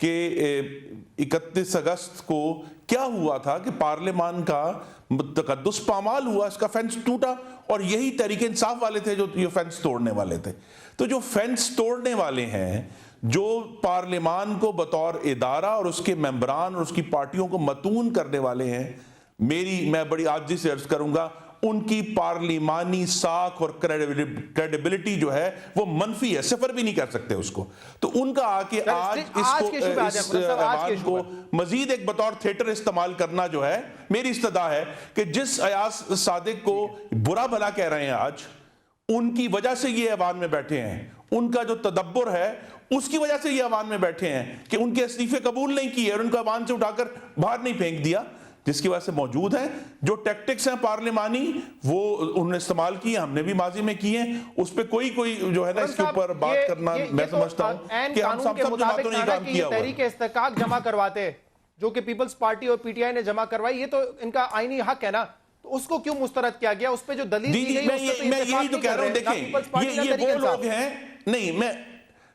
کہ 31 اگست کو کیا ہوا تھا کہ پارلیمان کا تقدس پامال ہوا, اس کا فینس ٹوٹا, اور یہی تحریک انصاف والے تھے جو یہ فینس توڑنے والے تھے. تو جو فینس توڑنے والے ہیں, جو پارلیمان کو بطور ادارہ اور اس کے ممبران اور اس کی پارٹیوں کو متون کرنے والے ہیں, میں بڑی عاجزی سے عرض کروں گا ان کی پارلیمانی ساکھ اور کریڈیبلٹی جو ہے وہ منفی ہے, صفر بھی نہیں کر سکتے اس کو. تو ان کا آ کے آج اس ایوان کو مزید ایک بطور تھیٹر استعمال کرنا جو ہے, میری استدعا ہے کہ جس ایاز صادق کو برا بھلا کہہ رہے ہیں آج, ان کی وجہ سے یہ ایوان میں بیٹھے ہیں, ان کا جو تدبر ہے اس کی وجہ سے یہ ایوان میں بیٹھے ہیں کہ ان کے استعفے قبول نہیں کیے اور ان کو ایوان سے اٹھا کر باہر نہیں پھینک دیا, جس کی وجہ سے موجود ہیں. جو ٹیکٹکس ہیں پارلیمانی وہ انہوں نے استعمال کیے, ہم نے بھی ماضی میں کیے ہیں, اس پہ کوئی جو ہے نا اس کے اوپر بات کرنا میں سمجھتا ہوں کہ ہم سب جماعتوں نے کام کیا ہوا ہے. تحریک استحقاق جمع کرواتے جو کہ پیپلز پارٹی اور پی ٹی آئی نے جمع کروائی, یہ تو ان کا آئینی حق ہے نا, تو اس کو کیوں مسترد کیا گیا؟ اس پہ جو دلیل دی گئی میں یہی تو کہہ رہا ہوں. دیکھیں یہ وہ لوگ ہیں, نہیں میں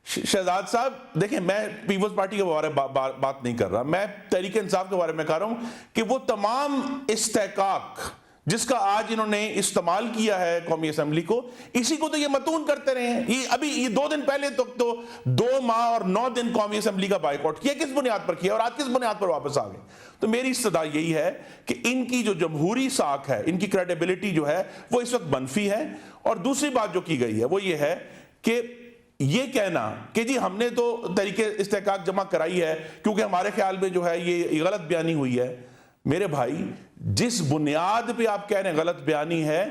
شہزاد صاحب دیکھیں, میں پیپلز پارٹی کے بارے میں بات نہیں کر رہا, میں تحریک انصاف کے بارے میں کہہ رہا ہوں کہ وہ تمام استحقاق جس کا آج انہوں نے استعمال کیا ہے قومی اسمبلی کو, اسی کو تو یہ متون کرتے رہے ہیں. یہ 2 دن پہلے تک تو 2 ماہ اور 9 دن قومی اسمبلی کا بائیکاٹ کیا, کس بنیاد پر کیا اور آج کس بنیاد پر واپس آ گئے؟ تو میری استدعا یہی ہے کہ ان کی جو جمہوری ساکھ ہے, ان کی کریڈیبلٹی جو ہے وہ اس وقت منفی ہے. اور دوسری بات جو کی گئی ہے وہ یہ ہے کہ یہ کہنا کہ جی ہم نے تو تحریک استحقاق جمع کرائی ہے کیونکہ ہمارے خیال میں جو ہے یہ غلط بیانی ہوئی ہے. میرے بھائی, جس بنیاد پہ آپ کہہ رہے ہیں غلط بیانی ہے,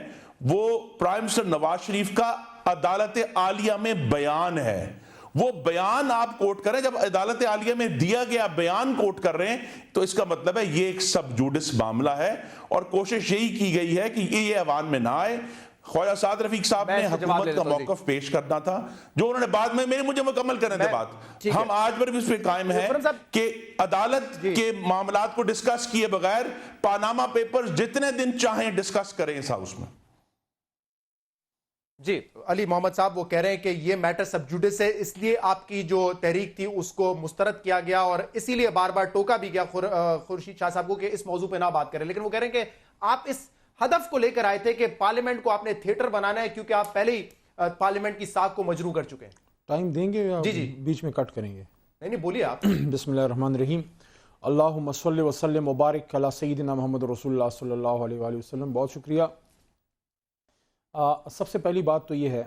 وہ پرائم منسٹر نواز شریف کا عدالت عالیہ میں بیان ہے. وہ بیان آپ کوٹ کریں, جب عدالت عالیہ میں دیا گیا بیان کوٹ کر رہے ہیں تو اس کا مطلب ہے یہ ایک سب جوڈس معاملہ ہے, اور کوشش یہی کی گئی ہے کہ یہ ایوان میں نہ آئے. خواجہ سعد رفیق صاحب نے حکومت کا موقف پیش کرنا تھا, جو انہوں نے بعد میں مجھے مکمل کرنے دے بات. ہم آج پر بھی اس پہ قائم ہیں کہ عدالت کے معاملات کو ڈسکس کیے بغیر پاناما پیپرز جتنے دن چاہیں ڈسکس کریں اس ہاؤس میں. جی علی محمد صاحب وہ کہہ رہے ہیں کہ یہ میٹر سب جوڈس ہے, اس لیے آپ کی جو تحریک تھی اس کو مسترد کیا گیا اور اسی لیے بار بار ٹوکا بھی گیا خورشید شاہ صاحب کو کہ اس موضوع پہ نہ بات کریں. لیکن وہ کہہ رہے ہیں کہ آپ اس ہدف کو لے کر آئے تھے کہ پارلیمنٹ کو آپ نے تھیٹر بنانا ہے کیونکہ آپ پہلے ہی پارلیمنٹ کی ساکھ کو مجروح کر چکے ہیں. ٹائم دیں گے یا جی بیچ میں کٹ کریں گے؟ نہیں بولیے آپ. بسم اللہ الرحمن الرحیم. اللہم صلی وسلم مبارک علی سیدنا محمد رسول اللہ صلی اللہ علیہ وآلہ وسلم. بہت شکریہ. سب سے پہلی بات تو یہ ہے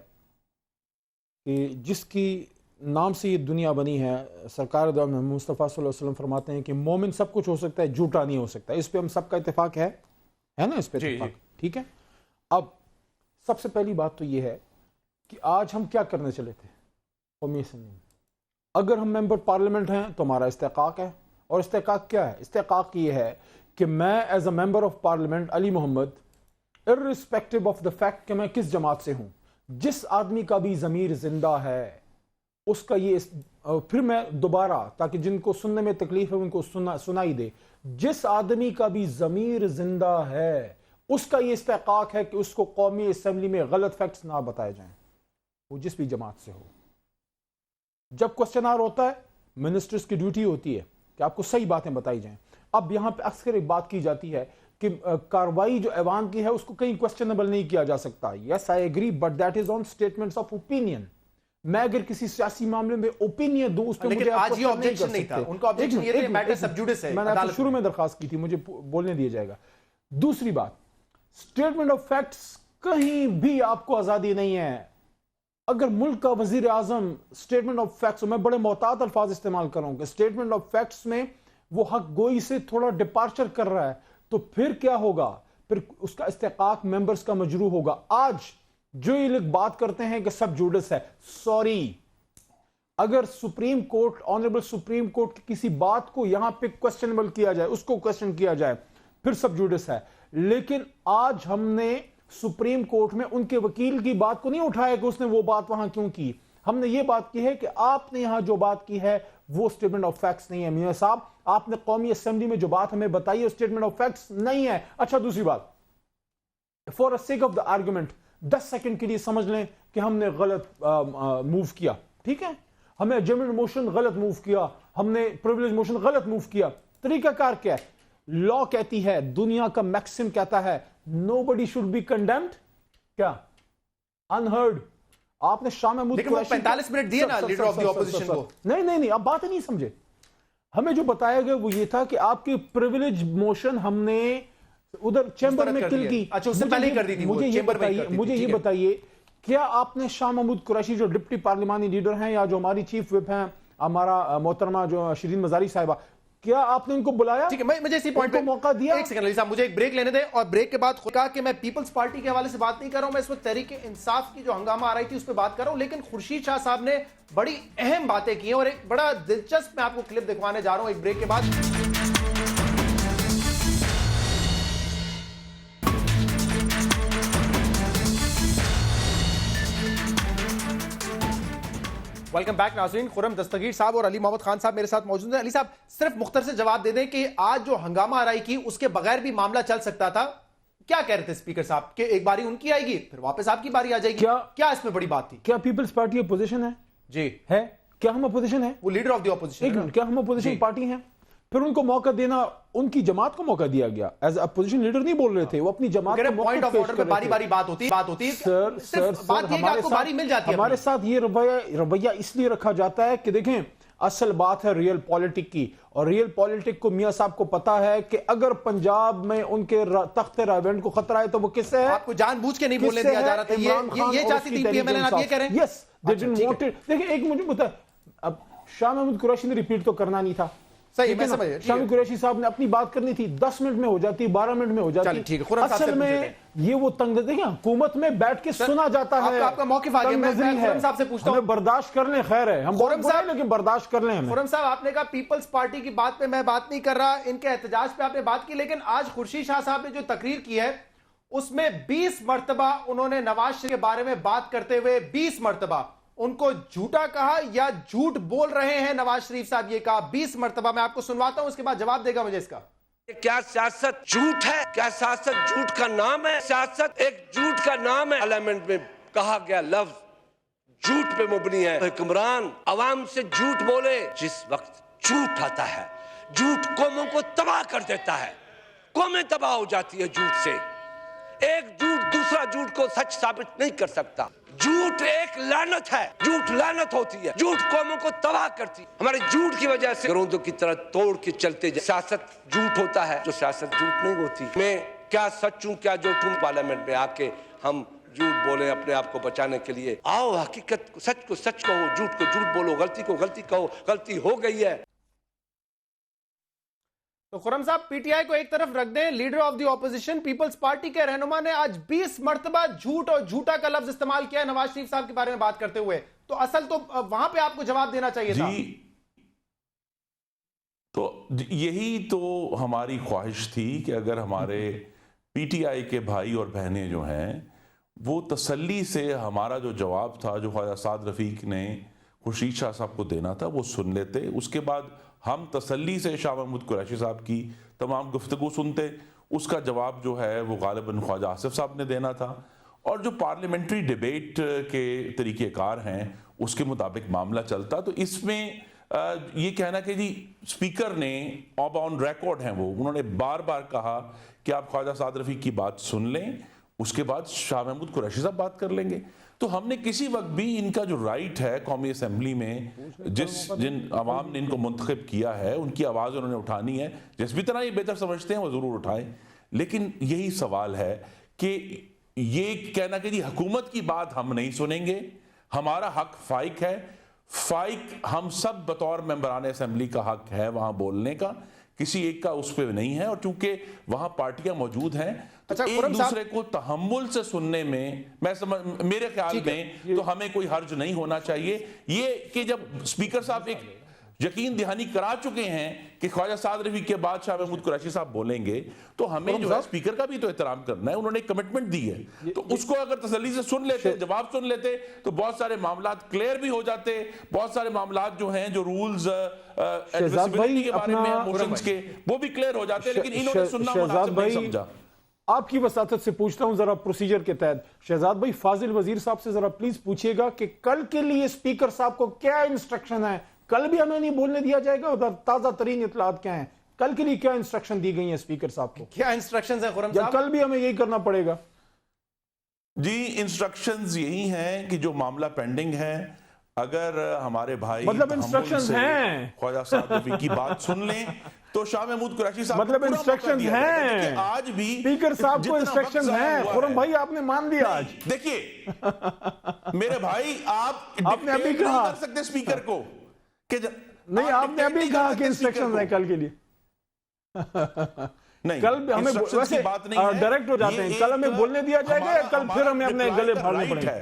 کہ جس کی نام سے یہ دنیا بنی ہے, سرکار دو عالم مصطفیٰ صلی اللہ علیہ وسلم فرماتے ہیں کہ مومن سب کچھ ہو سکتا ہے, جھوٹا نہیں ہو سکتا. اس پہ ہم سب کا اتفاق ہے نا, اس پہ اتفاق, ٹھیک ہے. اب سب سے پہلی بات تو یہ ہے کہ آج ہم کیا کرنے چلے تھے قومی اسمبلی میں. اگر ہم ممبر پارلیمنٹ ہیں تو ہمارا استحقاق ہے, اور استحقاق کیا ہے؟ استحقاق یہ ہے کہ میں as a member of parliament Ali Muhammad, irrespective of the fact کہ میں کس جماعت سے ہوں, جس آدمی کا بھی ضمیر زندہ ہے اس کا یہ, پھر میں دوبارہ تاکہ جن کو سننے میں تکلیف ہے ان کو سنائی دے, جس آدمی کا بھی ضمیر زندہ ہے اس کا یہ استحقاق ہے کہ اس کو قومی اسمبلی میں غلط فیکٹس نہ بتائے جائیں, وہ جس بھی جماعت سے ہو. جب کوسچن آور ہوتا ہے, منسٹرز کی ڈیوٹی ہوتی ہے کہ آپ کو صحیح باتیں بتائی جائیں. اب یہاں پہ اکثر ایک بات کی جاتی ہے کہ کاروائی جو ایوان کی ہے اس کو کہیں کوسچنیبل نہیں کیا جا سکتا. Yes I agree, but that is on statements of opinion. میں اگر کسی سیاسی معاملے میں اوپینین دوں اس پہ مجھے آج یہ آبجیکشن نہیں تھا, ان کا آبجیکشن یہ تھا میٹر سب جوڈس ہے. میں نے آپ سے شروع میں درخواست کی تھی, مجھے بولنے دیا جائے گا. دوسری بات, اسٹیٹمنٹ آف فیکٹس کہیں بھی آپ کو آزادی نہیں ہے. اگر ملک کا وزیر اعظم اسٹیٹمنٹ آف فیکٹس, میں بڑے محتاط الفاظ استعمال کر رہا ہوں کہ اسٹیٹمنٹ آف فیکٹس میں وہ حق گوئی سے تھوڑا ڈپارچر کر رہا ہے, تو پھر کیا ہوگا؟ پھر اس کا استحقاق ممبرز کا مجروح ہوگا. آج جو یہ لوگ بات کرتے ہیں کہ سب جوڈس ہے, سوری, اگر supreme court, honourable supreme court کی کسی بات کو یہاں پہ کوسچنیبل کیا جائے, اس کو کوسچن کیا جائے, پھر سب جوڈس ہے. لیکن آج ہم نے سپریم کورٹ میں ان کے وکیل کی بات کو نہیں اٹھایا کہ اس نے وہ بات وہاں کیوں کی. ہم نے یہ بات کی ہے کہ آپ نے یہاں جو بات کی ہے وہ اسٹیٹمنٹ آف فیکٹس نہیں ہے. میاں صاحب, آپ نے قومی اسمبلی میں جو بات ہمیں بتائی ہے اسٹیٹمنٹ آف فیکٹس نہیں ہے. اچھا, دوسری بات, for a sake of the argument 10 second کے لیے سمجھ لیں کہ ہم نے غلط موو کیا, ٹھیک ہے. ہمیں ایڈجسٹمنٹ موشن غلط موو کیا, ہم نے پریویلیج موشن غلط موو کیا. طریقہ کار کیا ہے؟ لا کہتی ہے, دنیا کا میکسم کہتا ہے nobody should be condemned, کیا unheard. آپ نے شاہ محمود لیکن وہ 45 منٹ دیے نا لیڈر آف دی اپوزیشن کو. نہیں آپ بات ہی نہیں سمجھے. ہمیں جو بتایا گیا وہ یہ تھا کہ آپ کی پریویلیج موشن ہم نے ادھر چیمبر میں کل کی. اچھا اس سے پہلے کر دی تھی. مجھے یہ بتائیے, کیا آپ نے شاہ محمود قریشی جو ڈپٹی پارلیمانی لیڈر ہیں یا جو ہماری چیف وپ ہیں ہمارا محترمہ جو شیرین مزاری صاحبہ, کیا آپ نے ان کو بلایا؟ ٹھیک ہے, مجھے اسی پوائنٹ پہ موقع دیا. ایک سیکنڈ علی صاحب, مجھے ایک بریک لینے دیں, اور بریک کے بعد کہا کہ میں پیپلز پارٹی کے حوالے سے بات نہیں کر رہا ہوں, میں اس وقت تحریک انصاف کی جو ہنگامہ آ رہی تھی اس پہ بات کر رہا ہوں. لیکن خورشید شاہ صاحب نے بڑی اہم باتیں کی ہیں, اور ایک بڑا دلچسپ میں آپ کو کلپ دکھوانے جا رہا ہوں ایک بریک کے بعد. ویلکم بیک ناظرین. خرم دستگیر صاحب اور علی محمد خان صاحب میرے ساتھ موجود ہیں. علی صاحب, صرف مختصر سے جواب دے دیں کہ آج جو ہنگامہ آرائی کی اس کے بغیر بھی معاملہ چل سکتا تھا. کیا کہہ رہے تھے اسپیکر صاحب کہ ایک باری ان کی آئے گی پھر واپس آپ کی باری آ جائے گی؟ کیا اس میں بڑی بات تھی؟ کیا پیپلز پارٹی اپوزیشن ہے؟ جی ہے. کیا ہم اپوزیشن ہیں؟ وہ لیڈر آف دی اپوزیشن. کیا ہم اپوزیشن پارٹی ہیں؟ پھر ان کو موقع دینا, ان کی جماعت کو موقع دیا گیا. ایز اپوزیشن لیڈر نہیں بول رہے تھے, وہ اپنی جماعت کو پوائنٹ آف آرڈر پہ باری باری بات ہوتی ہے. سر بات یہ کہ آپ کو باری مل جاتی ہے. ہمارے ساتھ یہ رویہ اس لیے رکھا جاتا ہے کہ دیکھیں اصل بات ہے ریئل پالیٹک کی, اور ریئل پالیٹک کو میاں صاحب کو پتا ہے کہ اگر پنجاب میں ان کے تخت راویلڈ کو خطرہ ہے تو وہ کس سے ہے. آپ کو جان بوجھ کے نہیں بولنے دیا جا رہا تھا. یہ چاہتی تھی پی ایم ایل این, آپ یہ کہہ رہے ہیں؟ یس دے ڈڈنٹ وانٹ اٹ. دیکھیں ایک مجھے پتا ہے, اب شاہ محمود قریشی نے ریپیٹ تو کرنا نہیں تھا. صحیح, میں سمجھ. شاہ محمود قریشی صاحب نے اپنی بات کرنی تھی, 10 منٹ میں ہو جاتی, 12 منٹ میں ہو جاتی. اصل میں یہ وہ تنگ, دیکھیں حکومت میں بیٹھ کے سنا جاتا ہے. آپ کا موقف آ گیا. میں خرم صاحب سے پوچھتا ہوں, ہمیں برداشت کر لیں, خیر ہے, ہم خرم صاحب لیکن برداشت کر لیں. خرم صاحب, آپ نے کہا پیپلز پارٹی کی بات پہ میں بات نہیں کر رہا, ان کے احتجاج پہ آپ نے بات کی, لیکن آج خورشید شاہ صاحب نے جو تقریر کی ہے اس میں 20 مرتبہ انہوں نے نواز شریف کے بارے میں بات کرتے ہوئے 20 مرتبہ ان کو جھوٹا کہا یا جھوٹ بول رہے ہیں نواز شریف صاحب, یہ کہا 20 مرتبہ. میں آپ کو سنواتا ہوں, اس کے بعد جواب دے گا مجھے اس کا. کیا سیاست جھوٹ ہے؟ کیا سیاست جھوٹ کا نام ہے؟ سیاست ایک جھوٹ کا نام ہے. پارلیمنٹ میں کہا گیا لفظ جھوٹ پہ مبنی ہے. حکمران عوام سے جھوٹ بولے, جس وقت جھوٹ آتا ہے جھوٹ قوموں کو تباہ کر دیتا ہے, قومیں تباہ ہو جاتی ہے جھوٹ سے. ایک جھوٹ دوسرا جھوٹ کو سچ ثابت نہیں کر سکتا. جھوٹ ایک لعنت ہے, جھوٹ لعنت ہوتی ہے, جھوٹ قوموں کو تباہ کرتی ہے. ہمارے جھوٹ کی وجہ سے گروندوں کی طرح توڑ کے چلتے جائے. سیاست جھوٹ ہوتا ہے, جو سیاست جھوٹ نہیں ہوتی. میں کیا سچ ہوں کیا جھوٹ ہوں, پارلیمنٹ میں آ کے ہم جھوٹ بولیں اپنے آپ کو بچانے کے لیے. آؤ حقیقت سچ کو سچ کہو, جھوٹ کو جھوٹ بولو, غلطی کو غلطی کہو, غلطی ہو گئی ہے. تو خرم صاحب, پی ٹی آئی کو ایک طرف رکھ دیں, leader of the opposition peoples party کے رہنما نے آج 20 مرتبہ جھوٹ اور جھوٹا کا لفظ استعمال کیا ہے نواز شریف صاحب کے بارے میں بات کرتے ہوئے, تو اصل تو وہاں پہ آپ کو جواب دینا چاہیے تھا. تو یہی تو ہماری خواہش تھی کہ اگر ہمارے پی ٹی آئی کے بھائی اور بہنیں جو ہیں وہ تسلی سے ہمارا جو جواب تھا جو خواجہ سعد رفیق نے خورشید شاہ صاحب کو دینا تھا وہ سن لیتے. اس کے بعد ہم تسلی سے شاہ محمود قریشی صاحب کی تمام گفتگو سنتے. اس کا جواب جو ہے وہ غالباً خواجہ آصف صاحب نے دینا تھا, اور جو پارلیمنٹری ڈیبیٹ کے طریقہ کار ہیں اس کے مطابق معاملہ چلتا. تو اس میں یہ کہنا کہ جی اسپیکر نے آن ریکارڈ ہیں, وہ انہوں نے بار بار کہا کہ آپ خواجہ سعد رفیق کی بات سن لیں, اس کے بعد شاہ محمود قریشی صاحب بات کر لیں گے. تو ہم نے کسی وقت بھی ان کا جو رائٹ ہے قومی اسمبلی میں, جن عوام نے ان کو منتخب کیا ہے ان کی آواز انہوں نے اٹھانی ہے, جس بھی طرح یہ بہتر سمجھتے ہیں وہ ضرور اٹھائیں. لیکن یہی سوال ہے کہ یہ کہنا کہ جی حکومت کی بات ہم نہیں سنیں گے, ہمارا حق فائق ہے. فائق ہم سب بطور ممبران اسمبلی کا حق ہے وہاں بولنے کا, کسی ایک کا اس پہ نہیں ہے. اور چونکہ وہاں پارٹیاں موجود ہیں تو ایک دوسرے کو تحمل سے سننے میں میرے خیال میں تو ہمیں کوئی حرج نہیں ہونا چاہیے. یہ کہ جب اسپیکر صاحب ایک یقین دہانی کرا چکے ہیں کہ خواجہ سعد رفیق کے بعد شاہ محمود قریشی صاحب بولیں گے, تو ہمیں جو ہے اسپیکر کا بھی تو احترام کرنا ہے. انہوں نے کمٹمنٹ دی ہے, تو اس کو اگر تسلی سے سن لیتے, جواب سن لیتے, تو بہت سارے معاملات کلیئر بھی ہو جاتے. بہت سارے معاملات جو ہیں جو رولز ایڈمیسیبلٹی کے بارے میں موشنز کے وہ بھی کلیئر ہو جاتے, لیکن انہوں نے سننا مناسب نہیں سمجھا. آپ کی وساطت سے پوچھتا ہوں ذرا پروسیجر کے تحت، شہزاد بھائی فاضل وزیر صاحب سے ذرا پلیز پوچھئے گا کہ کل کے لیے اسپیکر صاحب کو کیا انسٹرکشن ہے؟ کل بھی ہمیں نہیں بولنے دیا جائے گا، ادھر تازہ ترین اطلاعات کیا ہیں؟ کل کے لیے کیا انسٹرکشن دی گئی ہیں اسپیکر صاحب کو؟ کیا انسٹرکشنز ہیں خرم یا صاحب؟ کل بھی ہمیں یہی کرنا پڑے گا؟ جی انسٹرکشنز یہی ہیں کہ جو معاملہ پینڈنگ ہے، اگر ہمارے بھائی مطلب تحمل انسٹرکشنز سے ہیں۔ خواجہ سعد رفیع کی بات سن لیں تو شاہ محمود قریشی صاحب مطلب کو پورا موقع انسٹرکشنز دیا جائے گا۔ ہیں، دیکھیں آج بھی اسپیکر صاحب کو جتنا وقت انسٹرکشنز ضائع ہیں، ہوا خرم ہے، بھائی آپ نے مان لیا آج۔ دیکھیے میرے بھائی آپ آپ نے ابھی ڈکٹیٹ نہیں کہا کر سکتے اسپیکر کو کہ نہیں، آپ نے ابھی کہا کہ انسٹرکشنز ہیں کل کے لیے۔ نہیں کل ہمیں ویسے ڈائریکٹ ہو جاتے ہیں، کل ہمیں بولنے دیا جائے گا یا کل پھر ہمیں اپنے گلے پھاڑنے پڑیں گے؟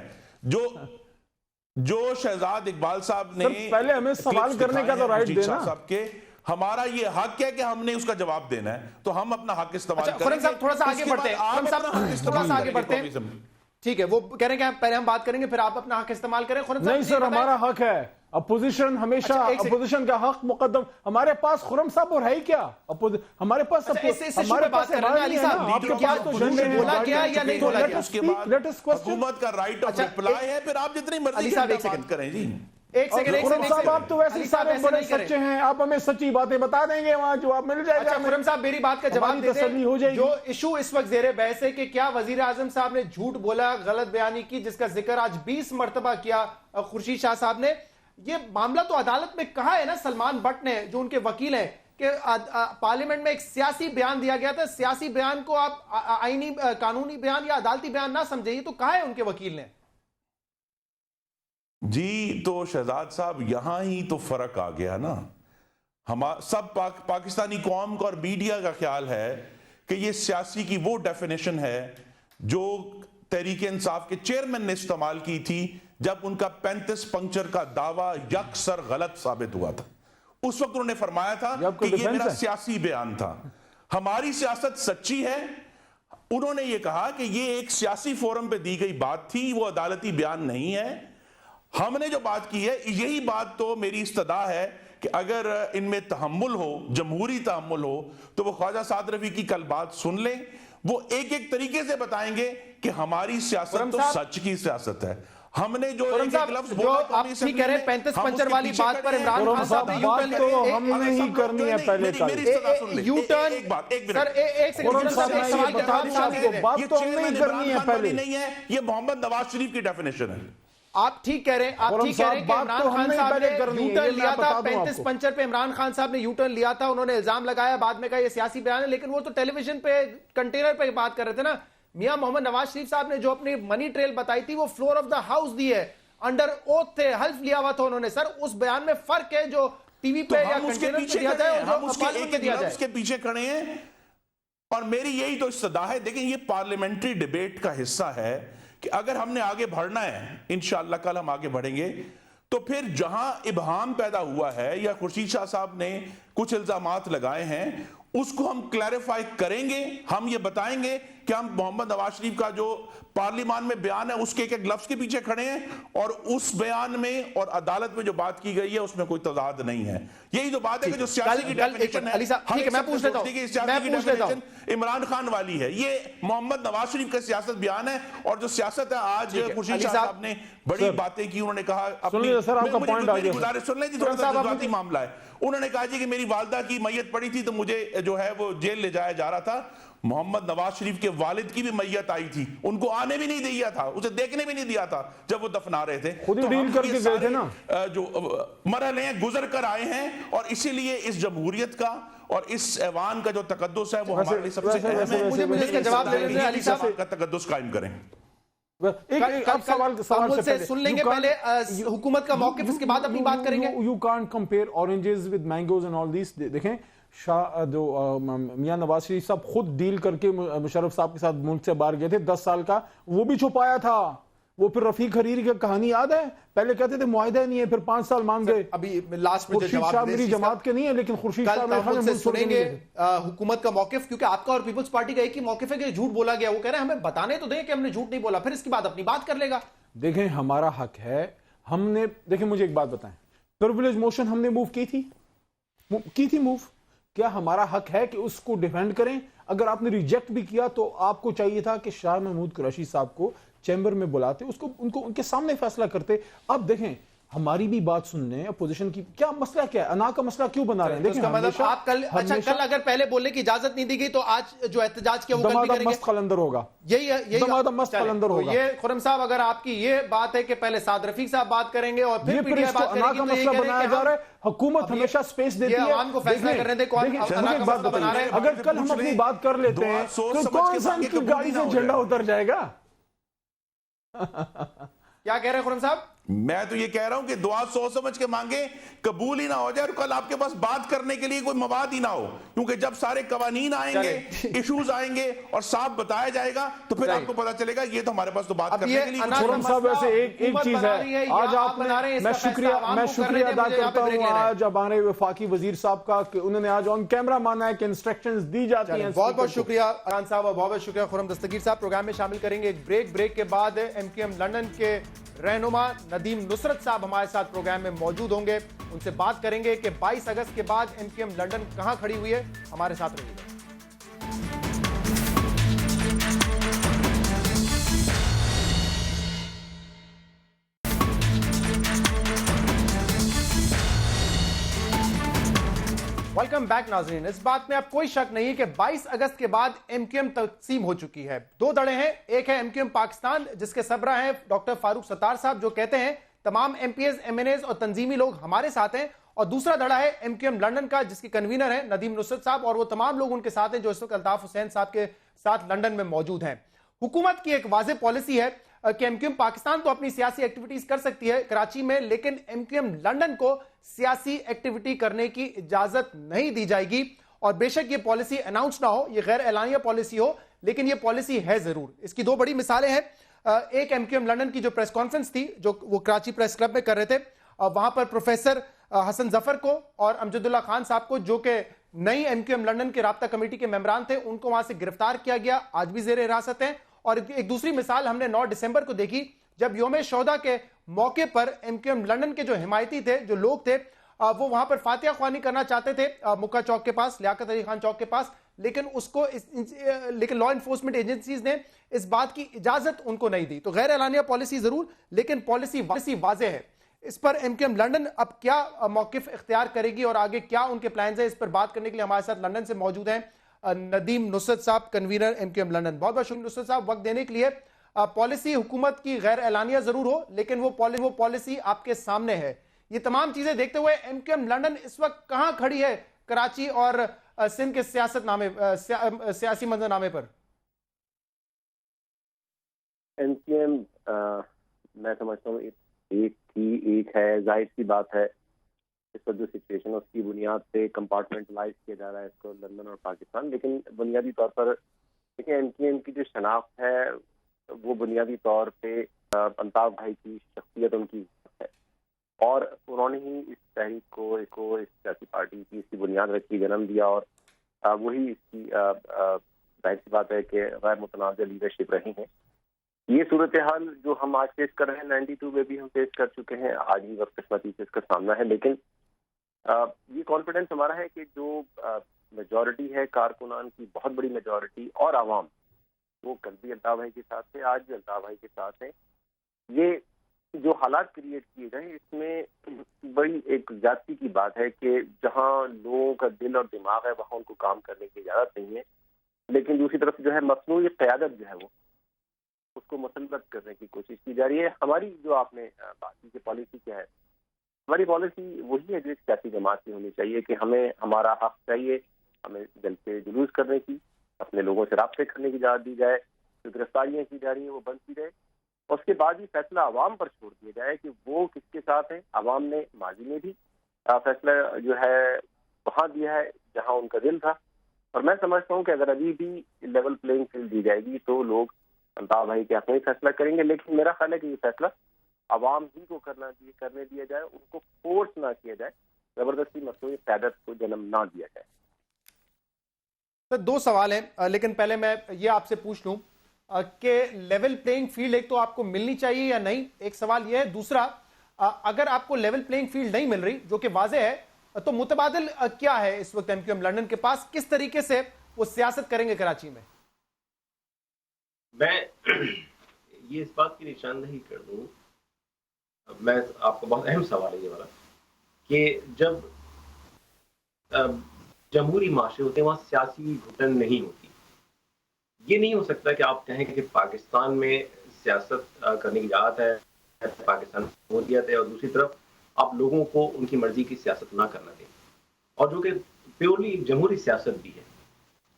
جو شہزاد اقبال صاحب نے پہلے ہمیں سوال کرنے کا تو رائٹ دینا۔ صاحب کے ہمارا یہ حق ہے کہ ہم نے اس کا جواب دینا ہے، تو ہم اپنا حق استعمال کریں گے۔ خرم صاحب تھوڑا سا آگے بڑھتے ہیں، خرم صاحب تھوڑا سا آگے بڑھتے ہیں، ٹھیک ہے، وہ کہہ رہے ہیں کہ پہلے ہم بات کریں گے پھر آپ اپنا حق استعمال کریں۔ خرم صاحب نہیں سر، ہمارا حق ہے، اپوزیشن ہمیشہ اپوزیشن کا حق مقدم، ہمارے پاس خرم صاحب اور ہے ہی کیا ہمارے پاس، ہمارے پاس آپ کے پاس تو جھنڈے ہیں، بولا کیا یا نہیں بولا کیا؟ اس کے بعد حکومت کا رائٹ آف ریپلائی ہے، پھر آپ جتنی مرضی بات کریں۔ جی ایک سیکنڈ، خرم صاحب آپ تو ویسے سارے بڑے سچے ہیں، آپ ہمیں سچی باتیں بتا دیں گے، وہاں جواب مل جائے گا۔ خرم صاحب میری بات کا جواب دے تسلی ہو دیں، جائے گی۔ جو ایشو اس وقت زیر بحث ہے کہ کیا وزیر اعظم صاحب نے جھوٹ بولا، غلط بیانی کی، جس کا ذکر آج 20 مرتبہ کیا خورشید شاہ صاحب نے؟ یہ معاملہ تو عدالت میں کہا ہے نا سلمان بٹ نے، جو ان کے وکیل ہیں، کہ پارلیمنٹ میں ایک سیاسی بیان دیا گیا تھا، سیاسی بیان کو آپ آئینی قانونی بیان یا عدالتی بیان نہ سمجھیں، یہ تو کہا ہے ان کے وکیل نے۔ جی تو شہزاد صاحب یہاں ہی تو فرق آ گیا نا، سب پاکستانی قوم کا اور میڈیا کا خیال ہے کہ یہ سیاسی کی وہ ڈیفینیشن ہے جو تحریک انصاف کے چیئرمین نے استعمال کی تھی جب ان کا 35 پنکچر کا دعویٰ یکسر غلط ثابت ہوا تھا۔ اس وقت انہوں نے فرمایا تھا کہ یہ میرا سیاسی بیان تھا، ہماری سیاست سچی ہے۔ انہوں نے یہ کہا کہ یہ ایک سیاسی فورم پہ دی گئی بات تھی، وہ عدالتی بیان نہیں ہے۔ ہم نے جو بات کی ہے، یہی بات تو میری استدعا ہے کہ اگر ان میں تحمل ہو، جمہوری تحمل ہو، تو وہ خواجہ سعد رفیع کی کل بات سن لیں، وہ ایک ایک طریقے سے بتائیں گے کہ ہماری سیاست تو سچ کی سیاست ہے۔ ہم نے جو ایک ایک لفظ بولا، جو آپ ٹھیک کہہ رہے ہیں 35 پنچر والی بات پر عمران خان صاحب نے بات تو ہم نے ہی کرنی ہے پہلے یو ٹرن، سر ایک سیکنڈ سوال بتا دیں آپ کو، بات تو ہم نے ہی کرنی ہے پہلے۔ نہیں ہے، یہ محمد نواز شریف کی ڈیفینیشن ہے۔ آپ ٹھیک کہہ رہے ہیں، آپ ٹھیک کہہ رہے ہیں کہ عمران خان صاحب نے یو ٹرن لیا تھا 35 پنچر پہ، عمران خان صاحب نے یو ٹرن لیا تھا، انہوں نے الزام لگایا، بعد میں کہا یہ سیاسی بیان ہے، لیکن وہ تو ٹیلی ویژن پہ کنٹینر پہ بات کر رہے تھے نا۔ میاں محمد نواز شریف صاحب نے جو اپنی منی ٹریل بتائی تھی وہ فلور آف دا ہاؤس دی ہے، انڈر اوتھ تھے، حلف لیا ہوا تھا انہوں نے۔ سر اس بیان میں فرق ہے جو ٹی وی پہ یا کنٹینر پہ دیا جائے اور جو پارلیمنٹ میں دیا جائے۔ اس کے پیچھے کھڑے ہیں اور میری یہی تو استدعا ہے۔ دیکھیں یہ پارلیمنٹری ڈیبیٹ کا حصہ ہے کہ اگر ہم نے آگے بڑھنا ہے، انشاءاللہ کل ہم آگے بڑھیں گے، تو پھر جہاں ابہام پیدا ہوا ہے یا خورشید شاہ صاحب نے کچھ الزامات لگائے ہیں، اس کو ہم کلیریفائی کریں گے۔ ہم یہ بتائیں گے کہ ہم محمد نواز شریف کا جو پارلیمان میں بیان ہے اس کے ایک ایک لفظ کے پیچھے کھڑے ہیں، اور اس بیان میں اور عدالت میں جو بات کی گئی ہے اس میں کوئی تضاد نہیں ہے۔ یہی تو بات ہے کہ جو سیاسی کی ڈیفینیشن ہے، ٹھیک ہے میں پوچھ لیتا ہوں، عمران خان والی ہے، یہ محمد نواز شریف کا سیاست بیان ہے، اور جو سیاست ہے آج خورشید شاہ صاحب نے بڑی باتیں کی، انہوں نے کہا اپنی گزارش سن لیں جی، تھوڑا سا جذباتی معاملہ ہے۔ انہوں نے کہا جی کہ میری والدہ کی میت پڑی تھی تو مجھے جو ہے وہ جیل لے جایا جا رہا تھا۔ محمد نواز شریف کے والد کی بھی میت آئی تھی، ان کو آنے بھی نہیں دیا تھا، اسے دیکھنے بھی نہیں دیا تھا جب وہ دفنا رہے تھے۔ خود ہی ڈیل کر کے گئے تھے نا، جو مرحلے ہیں گزر کر آئے ہیں، اور اسی لیے اس جمہوریت کا اور اس ایوان کا جو تقدس ہے وہ ہمارے لیے سب سے اہم ہے۔ مجھے اس کا جواب دے دیں علی صاحب کا تقدس قائم کریں۔ سوال سے سن لیں گے پہلے حکومت کا موقف، اس کے بعد اپنی بات کریں گے۔ You can't compare oranges with mangoes and all these۔ دیکھیں جو میاں نواز شریف صاحب خود ڈیل کر کے مشرف صاحب کے ساتھ ملک سے باہر گئے تھے 10 سال کا، وہ بھی چھپایا تھا۔ وہ پھر رفیق حریری کی کہانی یاد ہے، پہلے کہتے تھے معاہدہ نہیں ہے، پھر 5 سال مان گئے۔ ابھی لاسٹ میں خورشید صاحب میری جماعت کے نہیں ہے، لیکن خورشید صاحب سے سنیں گے حکومت کا موقف، کیونکہ آپ کا اور پیپلز پارٹی کا ایک ہی موقف ہے کہ جھوٹ بولا گیا۔ وہ کہہ رہے ہیں ہمیں بتانے تو دیں کہ ہم نے جھوٹ نہیں بولا، پھر اس کے بعد اپنی بات کر لے گا۔ دیکھیں ہمارا حق ہے، ہم نے دیکھیں مجھے ایک بات بتائیں، پریویلیج موشن ہم نے موو کی تھی موو کیا ہمارا حق ہے کہ اس کو ڈیفینڈ کریں؟ اگر آپ نے ریجیکٹ بھی کیا تو آپ کو چاہیے تھا کہ شاہ محمود قریشی صاحب کو چیمبر میں بلاتے، اس کو ان کے سامنے فیصلہ کرتے. اب دیکھیں ہماری بھی بات سننے اپوزیشن کی، کیا مسئلہ کیا ہے؟ انا کا مسئلہ کیوں بنا رہے ہیں؟ اس کا مطلب آپ کل اگر پہلے بولنے کی اجازت نہیں دی گئی تو آج جو احتجاج کیا وہ کل بھی کریں گے؟ مست قلندر ہوگا. یہی مست قلندر ہوگا. یہ خرم صاحب اگر آپ کی یہ بات ہے کہ پہلے سعد رفیق صاحب بات کریں گے اور پھر پی ٹی آئی بات کرے گی تو یہ بنایا جا رہا ہے. حکومت ہمیشہ سپیس دیتی ہے عوام کو فیصلہ کرنے دے. اگر کل ہم اپنی بات کر لیتے ہیں تو کون سا ان کی گاڑی سے جھنڈا اتر جائے گا؟ کیا کہہ رہے ہیں خرم صاحب؟ میں تو یہ کہہ رہا ہوں کہ دعا سوچ سمجھ کے مانگیں، قبول ہی نہ ہو جائے اور کل آپ کے پاس بات کرنے کے لیے کوئی مواد ہی نہ ہو، کیونکہ جب سارے قوانین آئیں گے، ایشوز آئیں گے اور صاحب بتایا جائے گا تو پھر آپ کو پتہ چلے گا یہ تو ہمارے پاس تو بات کرنے کے لیے. خرم صاحب ویسے ایک چیز ہے، آج آپ نے، میں شکریہ ادا کرتا ہوں آج ہمارے وفاقی وزیر صاحب کا کہ انہوں نے آج آن کیمرہ مانا ہے کہ انسٹرکشنز دی جاتی ہیں. بہت بہت شکریہ ارحان صاحب اور بہت بہت شکریہ خرم دستگیر صاحب. پروگرام میں شامل کریں گے ایک بریک کے بعد ایم کیو ایم لندن کے رہنما ندیم نصرت صاحب ہمارے ساتھ پروگرام میں موجود ہوں گے. ان سے بات کریں گے کہ 22 اگست کے بعد ایم کیو ایم لندن کہاں کھڑی ہوئی ہے. ہمارے ساتھ رہیے گا. ویلکم بیک ناظرین. اس بات میں اب کوئی شک نہیں کہ 22 اگست کے بعد ایم کیو ایم تقسیم ہو چکی ہے. دو دھڑے ہیں. ایک ہے ایم کیو ایم پاکستان جس کے سربراہ ہیں ڈاکٹر فاروق ستار صاحب جو کہتے ہیں تمام M P As, M N As اور تنظیمی لوگ ہمارے ساتھ ہیں، اور دوسرا دھڑا ہے ایم کیو ایم لندن کا جس کے کنوینر ہیں ندیم نصرت صاحب اور وہ تمام لوگ ان کے ساتھ ہیں جو اس وقت الطاف حسین صاحب کے ساتھ لندن میں موجود ہیں. حکومت کی ایک واضح پالیسی ہے کہ ایم کیو ایم پاکستان تو اپنی سیاسی ایکٹیویٹیز کر سکتی ہے کراچی میں، لیکن ایم کیو ایم لندن کو سیاسی ایکٹیویٹی کرنے کی اجازت نہیں دی جائے گی. اور بے شک یہ پالیسی اناؤنس نہ ہو، یہ غیر اعلانیہ پالیسی ہو، لیکن یہ پالیسی ہے ضرور. اس کی دو بڑی مثالیں ہیں. ایک ایم کیو ایم لندن کی جو پریس کانفرنس تھی جو وہ کراچی پریس کلب میں کر رہے تھے، وہاں پر پروفیسر حسن ظفر کو اور امجد اللہ خان صاحب کو جو کہ نئی ایم کیو ایم لندن کے رابطہ کمیٹی کے ممبران تھے ان کو وہاں سے گرفتار کیا گیا، آج بھی زیر حراست ہیں. اور ایک دوسری مثال ہم نے 9 دسمبر کو دیکھی جب یوم شہداء کے موقع پر ایم کیو ایم لندن کے جو حمایتی تھے، جو لوگ تھے، وہ وہاں پر فاتحہ خوانی کرنا چاہتے تھے مکہ چوک کے پاس، لیاقت علی خان چوک کے پاس، لیکن لا انفورسمنٹ ایجنسیز نے اس بات کی اجازت ان کو نہیں دی. تو غیر اعلانیہ پالیسی ضرور، لیکن پالیسی واضح ہے. اس پر ایم کیو ایم لندن اب کیا موقف اختیار کرے گی اور آگے کیا ان کے پلانز ہیں، اس پر بات کرنے کے لیے ہمارے ساتھ لندن سے موجود ہیں ندیم نصرت صاحب، convener M Q M London. بہت بہت شکریہ نصرت صاحب وقت دینے کے لیے. پالیسی حکومت کی غیر اعلانیہ ضرور ہو لیکن وہ پالیسی آپ کے سامنے ہے. یہ تمام چیزیں دیکھتے ہوئے ایم کیو ایم لندن اس وقت کہاں کھڑی ہے کراچی اور سندھ کے سیاسی منظرنامے پر؟ ایم کیو ایم میں سمجھتا ہوں ایک ہے، ظاہر سی بات ہے اس وقت جو سچویشن ہے اس کی بنیاد پہ کمپارٹمنٹلائز کیا جا رہا ہے اس کو لندن اور پاکستان. لیکن بنیادی طور پر دیکھیں ایم کیو ایم کی جو شناخت ہے وہ بنیادی طور پہ الطاف بھائی کی شخصیت ان کی ہے، اور انہوں نے ہی اس تحریک کو اس سیاسی پارٹی کی اس کی بنیاد رکھی، جنم دیا، اور وہی اس کی ظاہر سی بات ہے کہ غیر متنازع لیڈرشپ رہی ہے. یہ صورتحال جو ہم آج فیس کر رہے ہیں 92 میں بھی ہم فیس کر چکے ہیں، آج بھی وقت قسمتی سے اس کا سامنا ہے. لیکن یہ کانفیڈنس ہمارا ہے کہ جو میجورٹی ہے کارکنان کی، بہت بڑی میجورٹی اور عوام، وہ کل بھی الطاف بھائی کے ساتھ تھے، آج بھی الطاف بھائی کے ساتھ ہیں. یہ جو حالات کریٹ کیے گئے اس میں بڑی ایک زیادتی کی بات ہے کہ جہاں لوگوں کا دل اور دماغ ہے وہاں ان کو کام کرنے کی اجازت نہیں ہے، لیکن دوسری طرف جو ہے مصنوعی قیادت جو ہے وہ اس کو مسلط کرنے کی کوشش کی جا رہی ہے. ہماری جو آپ نے بات کی کہ پالیسی کیا ہے، ہماری پالیسی وہی ہے جو ایک سیاسی جماعت کی ہونی چاہیے کہ ہمیں ہمارا حق چاہیے، ہمیں جلسے جلوس کرنے کی، اپنے لوگوں سے رابطے کرنے کی اجازت دی جائے، جو گرفتاریاں کی جا رہی ہیں وہ بند کی جائے، اور اس کے بعد ہی فیصلہ عوام پر چھوڑ دیا جائے کہ وہ کس کے ساتھ ہیں. عوام نے ماضی میں بھی فیصلہ جو ہے وہاں دیا ہے جہاں ان کا دل تھا، اور میں سمجھتا ہوں کہ اگر ابھی بھی لیول پلینگ فیلڈ دی جائے گی تو لوگ الطاف بھائی کے حق میں فیصلہ کریں گے. لیکن میرا خیال ہے کہ یہ فیصلہ عوام ہی کو کرنے دیا جائے، ان کو فورس نہ کیا جائے، زبردستی مصنوعی قیادت کو جنم نہ دیا جائے. تو دو سوال ہیں، لیکن پہلے میں یہ آپ سے پوچھ لوں کہ لیول پلینگ فیلڈ ایک تو آپ کو ملنی چاہیے یا نہیں، ایک سوال یہ ہے. دوسرا، اگر آپ کو لیول پلینگ فیلڈ نہیں مل رہی جو کہ واضح ہے، تو متبادل کیا ہے اس وقت MQM لندن کے پاس؟ کس طریقے سے وہ سیاست کریں گے کراچی میں؟ میں یہ اس بات کی نشاندہی کر دوں، میں آپ کو بہت اہم سوال ہے یہ والا، کہ جب جمہوری معاشرے ہوتے ہیں وہاں سیاسی گھٹن نہیں ہوتی. یہ نہیں ہو سکتا کہ آپ کہیں کہ پاکستان میں سیاست کرنے کی اجازت ہے، پاکستان حکومت ہے، اور دوسری طرف آپ لوگوں کو ان کی مرضی کی سیاست نہ کرنا دیں، اور جو کہ پیورلی جمہوری سیاست بھی ہے.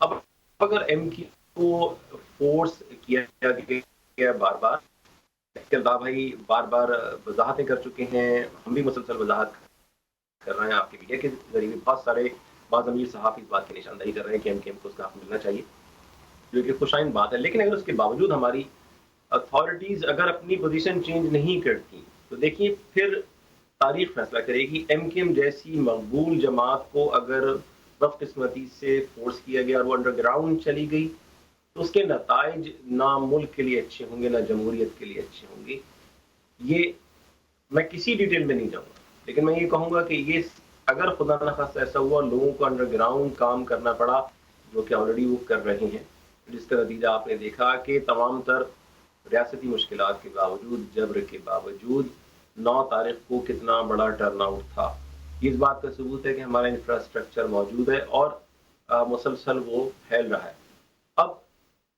اب اگر MQM کو فورس کیا گیا بار بار، اقتدار بھائی بار بار وضاحتیں کر چکے ہیں، ہم بھی مسلسل وضاحت کر رہے ہیں آپ کے میڈیا کے ذریعے، بہت سارے بعض امیر صحافی اس بات کی نشاندہی کر رہے ہیں کہ MQM کو اس کا حق ملنا چاہیے، جو کہ خوشائند بات ہے. لیکن اگر اس کے باوجود ہماری اتھارٹیز اگر اپنی پوزیشن چینج نہیں کرتی تو دیکھیے پھر تاریخ فیصلہ کرے گی. MQM جیسی مقبول جماعت کو اگر بدقسمتی سے فورس کیا گیا اور وہ انڈر گراؤنڈ چلی گئی تو اس کے نتائج نہ ملک کے لیے اچھے ہوں گے نہ جمہوریت کے لیے اچھے ہوں گے. یہ میں کسی ڈیٹیل میں نہیں جاؤں گا، لیکن میں یہ کہوں گا کہ یہ اگر خدا نخواستہ ایسا ہوا لوگوں کو انڈر گراؤنڈ کام کرنا پڑا، جو کہ آلریڈی وہ کر رہے ہیں، جس کا نتیجہ آپ نے دیکھا کہ تمام تر ریاستی مشکلات کے باوجود، جبر کے باوجود 9 تاریخ کو کتنا بڑا ٹرن آؤٹ تھا. یہ اس بات کا ثبوت ہے کہ ہمارا انفراسٹرکچر موجود ہے اور مسلسل وہ پھیل رہا ہے. اب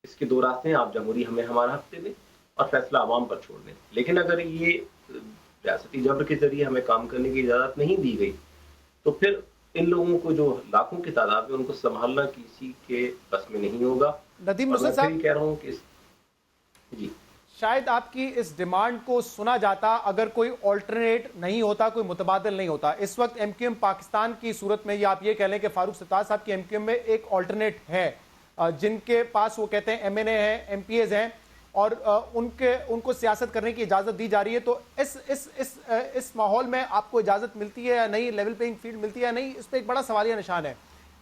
اس کے 2 راستے ہیں، آپ جمہوری ہمیں ہمارا حق دے دیں اور فیصلہ عوام پر چھوڑ دیں. لیکن اگر یہ ریاستی جبر کے ذریعے ہمیں کام کرنے کی اجازت نہیں دی گئی تو پھر ان لوگوں کو جو لاکھوں کی تعداد میں ان کو سنبھالنا کسی کے بس میں نہیں ہوگا. ندیم اور میں صاحب پھر کہہ رہا ہوں کہ جی شاید آپ کی اس ڈیمانڈ کو سنا جاتا اگر کوئی آلٹرنیٹ نہیں ہوتا، کوئی متبادل نہیں ہوتا. اس وقت MQM پاکستان کی صورت میں یا آپ یہ کہہ لیں کہ فاروق ستار صاحب کی MQM میں ایک آلٹرنیٹ ہے، جن کے پاس وہ کہتے ہیں MNA ہیں، MPAs ہیں، اور ان کو سیاست کرنے کی اجازت دی جا رہی ہے. تو اس ماحول میں آپ کو اجازت ملتی ہے یا نہیں، لیول پلینگ فیلڈ ملتی ہے یا نہیں، اس پہ ایک بڑا سوالیہ نشان ہے.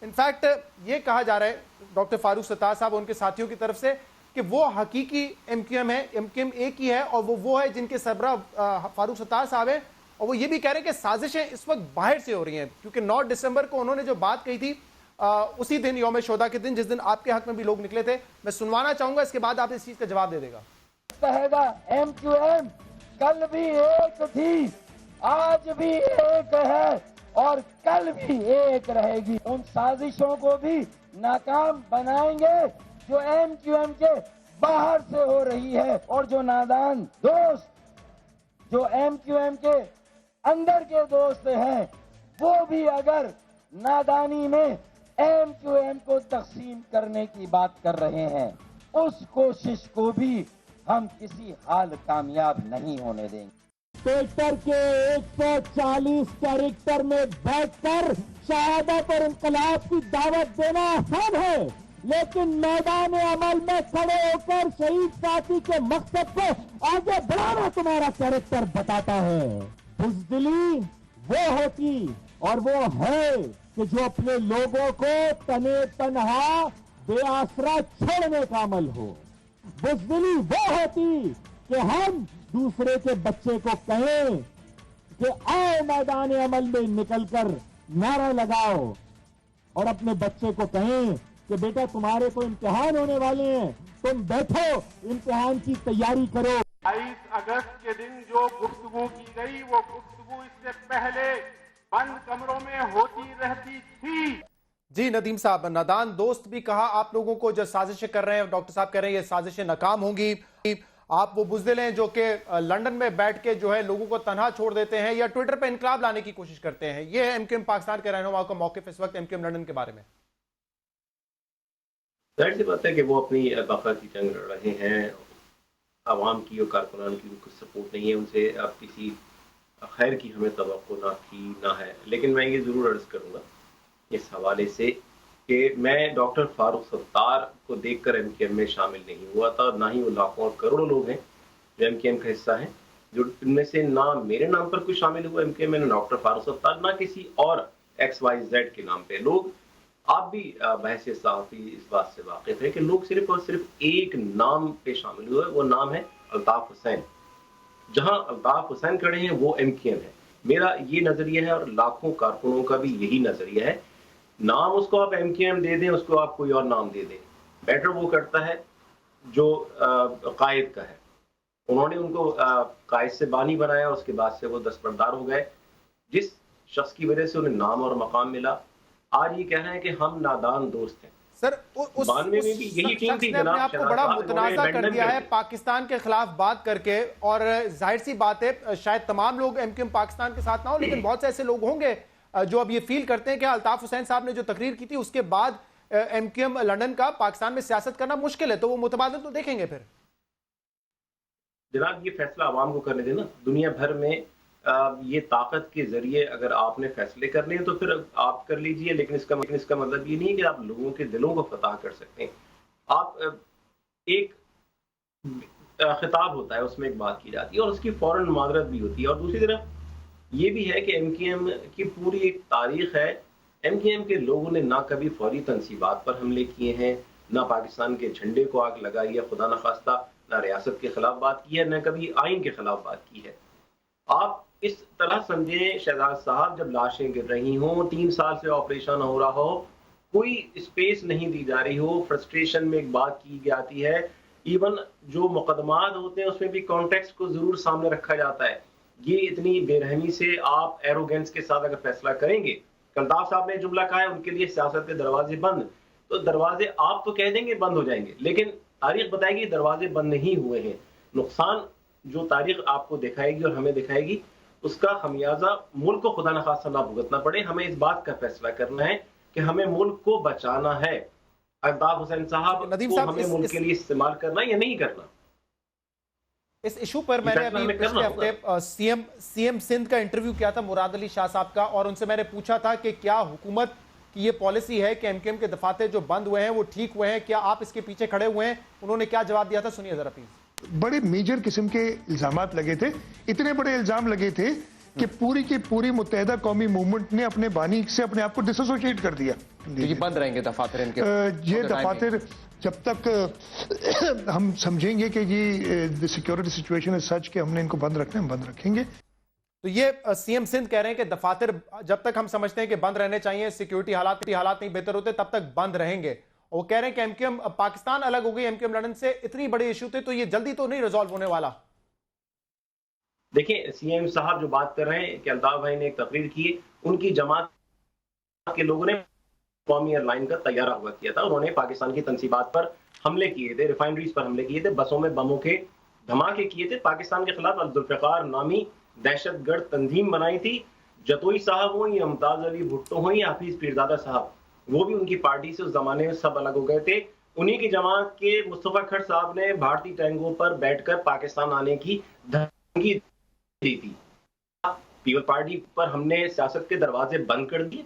انفیکٹ یہ کہا جا رہا ہے ڈاکٹر فاروق ستار صاحب اور ان کے ساتھیوں کی طرف سے کہ وہ حقیقی MQM ہے، MQM ایک ہی ہے، اور وہ ہے جن کے سربراہ فاروق ستار صاحب ہیں. اور وہ یہ بھی کہہ رہے ہیں کہ سازشیں اس وقت باہر سے ہو رہی ہیں، کیونکہ 9 دسمبر کو انہوں نے جو بات کہی تھی اسی دن یوم شہداء کے دن، جس دن آپ کے حق میں بھی لوگ نکلے تھے. میں سنوانا چاہوں گا، اس کے بعد آپ اس چیز کا جواب دے دے گا. MQM کل بھی ایک تھی، آج بھی ایک ہے اور کل بھی ایک رہے گی. ان سازشوں کو بھی ناکام بنائیں گے جو MQM کے باہر سے ہو رہی ہے، اور جو نادان دوست جو MQM کے اندر کے دوست ہیں وہ بھی اگر نادانی میں MQM کو تقسیم کرنے کی بات کر رہے ہیں، اس کوشش کو بھی ہم کسی حال کامیاب نہیں ہونے دیں گے. ٹویٹر کے 140 کیریکٹر میں بیٹھ کر شہادت اور انقلاب کی دعوت دینا آسان ہے، لیکن میدان عمل میں کھڑے ہو کر شہید ساتھی کے مقصد کو آگے بڑھانا تمہارا کیریکٹر بتاتا ہے. بزدلی وہ ہوتی اور وہ ہے کہ جو اپنے لوگوں کو تنے تنہا بے آسرا چھوڑنے کا عمل ہو. بزدلی وہ ہوتی کہ ہم دوسرے کے بچے کو کہیں کہ آؤ میدان عمل میں نکل کر نعرہ لگاؤ، اور اپنے بچے کو کہیں کہ بیٹا تمہارے کو امتحان ہونے والے ہیں، تم بیٹھو امتحان کی تیاری کرو. 22 اگست کے دن جو گفتگو کی گئی وہ گفتگو اس سے پہلے بند کمروں میں ہوتی رہتی تھی. جی ندیم صاحب، نادان دوست بھی کہا آپ لوگوں کو جو سازشیں کر رہے ہیں، ڈاکٹر صاحب کہہ رہے ہیں یہ سازشیں ناکام ہوں گی. آپ وہ بزدل ہیں جو کہ لندن میں بیٹھ کے جو ہے لوگوں کو تنہا چھوڑ دیتے ہیں یا ٹویٹر پہ انقلاب لانے کی کوشش کرتے ہیں. یہ ہے MQM پاکستان کے رہنما کا موقف اس وقت MQM لندن کے بارے میں. ظاہر سی بات ہے کہ وہ اپنی بقا کی جنگ لڑ رہے ہیں، عوام کی اور کارکنان کی کچھ سپورٹ نہیں ہے، ان سے اب کسی خیر کی ہمیں توقع نہ تھی نہ ہے. لیکن میں یہ ضرور عرض کروں گا اس حوالے سے کہ میں ڈاکٹر فاروق ستار کو دیکھ کر MQM میں شامل نہیں ہوا تھا، نہ ہی وہ لاکھوں اور کروڑوں لوگ ہیں جو MQM کا حصہ ہیں، جو ان میں سے نہ میرے نام پر کوئی شامل ہوا MQM میں، نہ ڈاکٹر فاروق ستار، نہ کسی اور XYZ کے نام پہ. لوگ آپ بھی بحث صحافی اس بات سے واقف ہے کہ لوگ صرف اور صرف ایک نام پہ شامل ہوئے، وہ نام ہے الطاف حسین. جہاں الطاف حسین کھڑے ہیں وہ MQM ہے. میرا یہ نظریہ ہے اور لاکھوں کارکنوں کا بھی یہی نظریہ ہے. نام اس کو آپ ایم کیو ایم دے دیں, اس کو آپ کوئی اور نام دے دیں, بیٹر وہ کرتا ہے جو قائد کا ہے. انہوں نے ان کو قائد سے بانی بنایا, اس کے بعد سے وہ دستبردار ہو گئے. جس شخص کی وجہ سے انہیں نام اور مقام ملا, آج یہ کہہ رہے ہیں کہ ہم نادان دوست ہیں. سر اس شخص نے اپنے آپ کو بڑا متنازع کر دیا ہے پاکستان کے خلاف بات کر کے, اور ظاہر سی بات ہے شاید تمام لوگ ایم کیو ایم پاکستان کے ساتھ نہ ہو, لیکن بہت سے ایسے لوگ ہوں گے جو اب یہ فیل کرتے ہیں کہ الطاف حسین صاحب نے جو تقریر کی تھی اس کے بعد ایم کیو ایم لندن کا پاکستان میں سیاست کرنا مشکل ہے, تو وہ متبادل تو دیکھیں گے. پھر جناب یہ فیصلہ عوام کو کرنے دینا. دنیا بھر میں یہ طاقت کے ذریعے اگر آپ نے فیصلے کرنے ہیں تو پھر آپ کر لیجئے, لیکن اس کا مطلب یہ نہیں کہ آپ لوگوں کے دلوں کو فتح کر سکتے ہیں. آپ ایک خطاب ہوتا ہے, اس میں ایک بات کی جاتی ہے اور اس کی فوراً معذرت بھی ہوتی ہے, اور دوسری طرف یہ بھی ہے کہ ایم کیو ایم کی پوری ایک تاریخ ہے. ایم کیو ایم کے لوگوں نے نہ کبھی فوری تنصیبات پر حملے کیے ہیں, نہ پاکستان کے جھنڈے کو آگ لگائی ہے خدا نخواستہ, نہ ریاست کے خلاف بات کی ہے, نہ کبھی آئین کے خلاف بات کی ہے. آپ اس طرح سمجھیں شہزاد صاحب, جب لاشیں گر رہی ہوں, 3 سال سے آپریشن ہو رہا ہو, کوئی اسپیس نہیں دی جا رہی ہو, فرسٹریشن میں ایک بات کی جاتی ہے, ایون جو مقدمات ہوتے ہیں اس میں بھی کانٹیکسٹ کو ضرور سامنے رکھا جاتا ہے. یہ اتنی بے رحمی سے آپ ایروگینس کے ساتھ اگر فیصلہ کریں گے, الطاف صاحب نے جملہ کہا ہے ان کے لیے سیاست کے دروازے بند, تو دروازے آپ تو کہہ دیں گے بند ہو جائیں گے, لیکن تاریخ بتائے گی دروازے بند نہیں ہوئے ہیں. نقصان جو تاریخ آپ کو دکھائے گی اور ہمیں دکھائے گی, اس کا خمیازہ ملک کو خدا نخواستہ نہ بھگتنا پڑے. ہمیں اس بات کا فیصلہ کرنا ہے کہ ہمیں ملک کو بچانا ہے. الطاف حسین صاحب کو ہمیں ملک کے لیے استعمال کرنا یا نہیں کرنا. اس ایشو پر میں نے ابھی پچھلے ہفتے سی ایم سندھ کا انٹرویو کیا تھا مراد علی شاہ صاحب کا, اور ان سے میں نے پوچھا تھا کہ کیا حکومت کی یہ پالیسی ہے کہ ایم کیو ایم کے دفاتر جو بند ہوئے ہیں وہ ٹھیک ہوئے ہیں, کیا آپ اس کے پیچھے کھڑے ہوئے ہیں؟ انہوں نے کیا جواب دیا تھا, سنیے ذرا پلیز. بڑے میجر قسم کے الزامات لگے تھے, اتنے بڑے الزام لگے تھے کہ پوری کی پوری متحدہ قومی موومنٹ نے اپنے بانی سے اپنے آپ کو ڈس ایسوسیٹ کر دیا. یہ بند رہیں گے دفاتر ان کے؟ یہ دفاتر جب تک ہم سمجھیں گے کہ یہ سیکیورٹی سچویشن ہے سچ کہ ہم نے ان کو بند رکھنا ہے, ہم بند رکھیں گے. تو یہ سی ایم سندھ کہہ رہے ہیں کہ دفاتر جب تک ہم سمجھتے ہیں کہ بند رہنے چاہیے, سیکیورٹی حالات نہیں بہتر ہوتے, تب تک بند رہیں گے. وہ کہہ رہے ہیں کہ ایم کیو ایم پاکستان الگ ہو گئی ایم کیو ایم لندن سے, اتنی بڑے ایشو تھے تو یہ جلدی تو نہیں ریزالو ہونے والا. دیکھیں سی ایم صاحب جو بات کر رہے ہیں کہ الطاف بھائی نے ایک تقریر کی, ان کی جماعت کے لوگوں نے قومی ایئر لائن کا طیارہ ہوا کیا تھا, انہوں نے پاکستان کی تنصیبات پر حملے کیے تھے, ریفائنریز پر حملے کیے تھے, بسوں میں بموں کے دھماکے کیے تھے, پاکستان کے خلاف عبدالفقار نامی دہشت گرد تنظیم بنائی تھی. جتوئی صاحب ہوں یا ممتاز علی بھٹو ہوں یا حفیظ پیرزادہ صاحب, وہ بھی ان کی پارٹی سے اس زمانے میں سب الگ ہو گئے تھے. انہی کی جماعت کے مصطفیٰ کھٹ صاحب نے بھارتی ٹینگوں پر بیٹھ کر پاکستان آنے کی دھمکی دی تھی. پیپل پارٹی پر ہم نے سیاست کے دروازے بند کر دیے.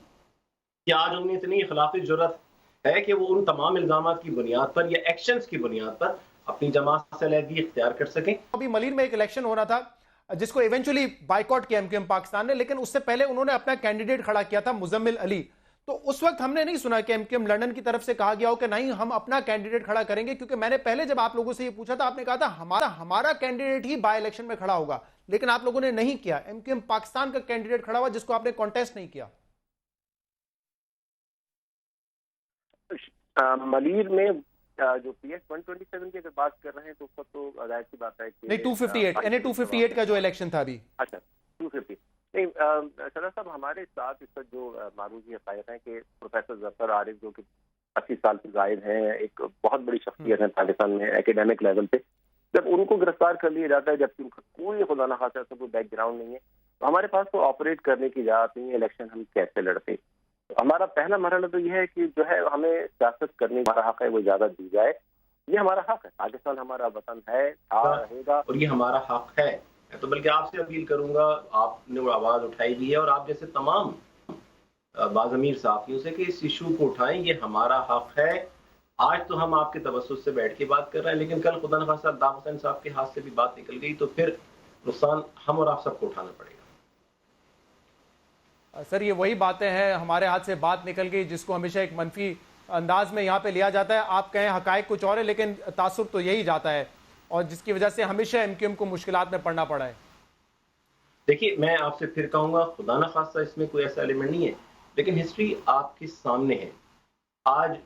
کیا آج انہیں اتنی خلافی جرات ہے کہ وہ ان تمام الزامات کی بنیاد پر یا ایکشنز کی بنیاد پر اپنی جماعت سے علیحدگی اختیار کر سکیں؟ ابھی ملین میں ایک الیکشن ہونا تھا جس کو ایونچولی بائیکاٹ کیا ایم کیو ایم پاکستان نے, لیکن اس سے پہلے انہوں نے اپنا کینڈیڈیٹ کھڑا کیا تھا مزمل علی. تو اس وقت ہم نے نہیں سنا کہ ایم کیو ایم لندن کی طرف سے کہا گیا ہو کہ نہیں ہم اپنا کینڈیڈیٹ کھڑا کریں گے, کیونکہ میں نے پہلے جب آپ لوگوں سے یہ پوچھا تھا آپ نے کہا تھا ہمارا کینڈیڈیٹ ہی بائی الیکشن میں کھڑا ہوگا, لیکن آپ لوگوں نے نہیں کیا. ایم کیو ایم پاکستان کا کینڈیڈیٹ کھڑا ہوا جس کو آپ نے کانٹیسٹ نہیں کیا. ملیر میں جو پی ایس 127 کی اگر بات کر رہے ہیں تو اس وقت تو ظاہر سی بات ہے کہ نہیں 258 یعنی 258 کا جو الیکشن تھا ابھی. اچھا 250 نہیں سردار صاحب ہمارے ساتھ اس وقت جو معروضی حقائق ہیں کہ پروفیسر ظفر عارف جو کہ 80 سال سے زائد ہیں, ایک بہت بڑی شخصیت ہے پاکستان میں ایکیڈیمک لیول پہ, جب ان کو گرفتار کر لیا جاتا ہے جبکہ ان کا کوئی خدا نخواستہ سے کوئی بیک گراؤنڈ نہیں ہے, تو ہمارے پاس تو آپریٹ کرنے کی اجازت نہیں ہے. الیکشن ہم کیسے لڑتے؟ ہمارا پہلا مرحلہ تو یہ ہے کہ جو ہے ہمیں سیاست کرنے کا ہمارا حق ہے وہ اجازت دی جائے. یہ ہمارا حق ہے, پاکستان ہمارا وطن ہے, رہے گا, اور یہ ہمارا حق ہے. تو بلکہ آپ سے اپیل کروں گا, آپ نے وہ آواز اٹھائی بھی ہے اور آپ جیسے تمام باضمیر صحافیوں سے کہ اس ایشو کو اٹھائیں, یہ ہمارا حق ہے. آج تو ہم آپ کے توسط سے بیٹھ کے بات کر رہے ہیں, لیکن کل خدا نخواستہ الطاف حسین صاحب کے ہاتھ سے بھی بات نکل گئی تو پھر نقصان ہم اور آپ سب کو اٹھانا پڑے گا. سر یہ وہی باتیں ہیں, ہمارے ہاتھ سے بات نکل گئی جس کو ہمیشہ ایک منفی انداز میں یہاں پہ لیا جاتا ہے. آپ کہیں حقائق کچھ اور ہے لیکن تاثر تو یہی جاتا ہے, اور جس کی وجہ سے ہمیشہ ایم کیو ایم کو مشکلات میں پڑنا پڑا ہے. دیکھیے میں آپ سے پھر کہوں گا خدا نہ خواستہ اس میں کوئی ایسا ایلیمنٹ نہیں ہے، لیکن ہسٹری آپ کے سامنے ہے. آج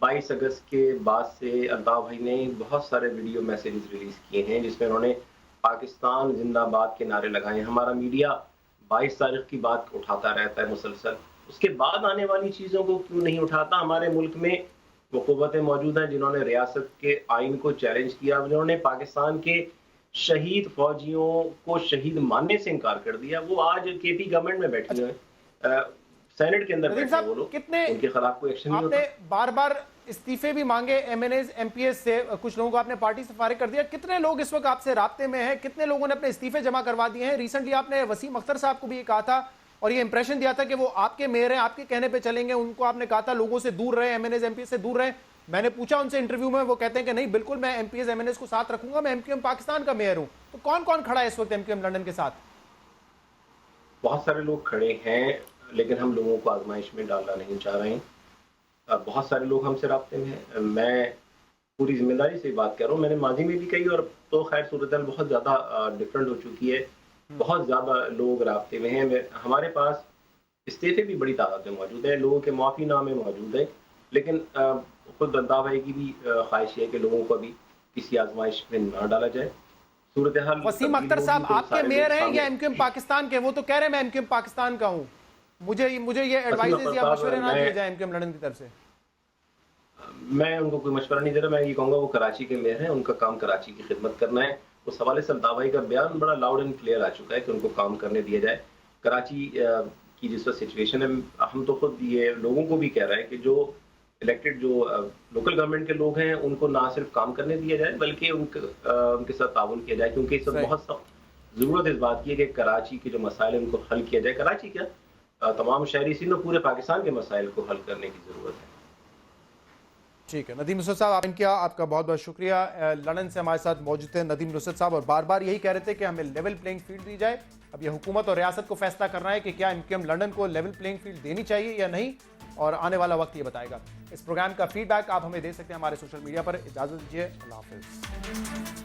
22 اگست کے بعد سے الطاف بھائی نے بہت سارے ویڈیو میسیجز ریلیز کیے ہیں جس میں انہوں نے پاکستان زندہ باد کے نعرے لگائے ہیں. ہمارا میڈیا 22 تاریخ کی بات اٹھاتا رہتا ہے مسلسل، اس کے بعد آنے والی چیزوں کو کیوں نہیں اٹھاتا؟ ہمارے ملک میں وہ قوتیں موجود ہیں جنہوں نے ریاست کے آئین کو چیلنج کیا، جنہوں نے پاکستان کے شہید فوجیوں کو شہید ماننے سے انکار کر دیا. وہ آج کے پی گورنمنٹ میں بیٹھے ہوئے ہیں، سینٹ کے اندر بیٹھے ہیں وہ لوگ، ان کے خلاف کوئی ایکشن نہیں ہوتا. آپ نے بار بار استعفے بھی مانگے M N As M P As سے، کچھ لوگوں کو آپ نے پارٹی سے فارغ کر دیا. کتنے لوگ اس وقت آپ سے رابطے میں ہیں؟ کتنے لوگوں نے اپنے استعفے جمع کروا دیے ہیں؟ ریسنٹلی آپ نے وسیم اختر صاحب کو بھی یہ کہا تھا اور یہ امپریشن دیا تھا کہ وہ آپ کے میئر ہیں، آپ کے کہنے پہ چلیں گے. ان کو آپ نے کہا تھا لوگوں سے دور رہے، M N As M P As سے دور رہے. میں نے پوچھا ان سے انٹرویو میں، وہ کہتے ہیں کہ نہیں بالکل میں M P As M N As کو ساتھ رکھوں گا، میں ایم کیو ایم پاکستان کا میئر ہوں. تو کون کون کھڑا ہے اس وقت ایم کیو ایم لنڈن کے ساتھ؟ بہت سارے لوگ کھڑے ہیں لیکن ہم لوگوں کو آزمائش میں ڈالنا نہیں چاہ رہے ہیں. بہت سارے لوگ ہم سے رابطے میں ہیں. میں پوری ذمہ داری سے بات کر رہا ہوں، میں نے ماضی میں بھی کہی اور تو خیر صورتحال بہت زیادہ ڈفرینٹ ہو چکی ہے. بہت زیادہ لوگ رابطے میں ہیں. ہمارے پاس استعفے بھی بڑی تعداد میں موجود ہیں، لوگوں کے معافی نامے موجود ہیں، لیکن خود الطاف بھائی کی بھی خواہش ہے کہ لوگوں کو ابھی کسی آزمائش میں نہ ڈالا جائے. صورتحال وسیم اختر صاحب آپ کے میئر ہیں یا ایم کیو ایم پاکستان کے؟ وہ تو کہہ رہے ہیں میں ایم کیو ایم پاکستان کا ہوں. مجھے یہ ایڈوائزز یا مشورے نہ دیے جائیں ایم کیو ایم لنڈن کی طرف سے. میں ان کو کوئی مشورہ نہیں دے رہا، میں یہ کہوں گا وہ کراچی کے میئر ہیں، ان کا کام کراچی کی خدمت کرنا ہے. اس حوالے سے الطاف بھائی کا بیان بڑا لاؤڈ اینڈ کلیئر آ چکا ہے کہ ان کو کام کرنے دیا جائے. کراچی کی جس وقت سچویشن ہے، ہم تو خود یہ لوگوں کو بھی کہہ رہے ہیں کہ جو الیکٹڈ جو لوکل گورنمنٹ کے لوگ ہیں ان کو نہ صرف کام کرنے دیا جائے بلکہ ان کے ساتھ تعاون کیا جائے، کیونکہ اس وقت بہت سخت ضرورت اس بات کی ہے کہ کراچی کے جو مسائل ہیں ان کو حل کیا جائے. کراچی کیا تمام شہری سندھ اور پورے پاکستان کے مسائل کو حل کرنے کی ضرورت ہے. ٹھیک ہے ندیم نصرت صاحب، آپ کا بہت بہت شکریہ. لندن سے ہمارے ساتھ موجود تھے ندیم نصرت صاحب اور بار بار یہی کہہ رہے تھے کہ ہمیں لیول پلینگ فیلڈ دی جائے. اب یہ حکومت اور ریاست کو فیصلہ کرنا ہے کہ کیا ایم کیو ایم لندن کو لیول پلینگ فیلڈ دینی چاہیے یا نہیں، اور آنے والا وقت یہ بتائے گا. اس پروگرام کا فیڈ بیک آپ ہمیں دے سکتے ہیں ہمارے سوشل میڈیا پر. اجازت دیجیے، اللہ حافظ.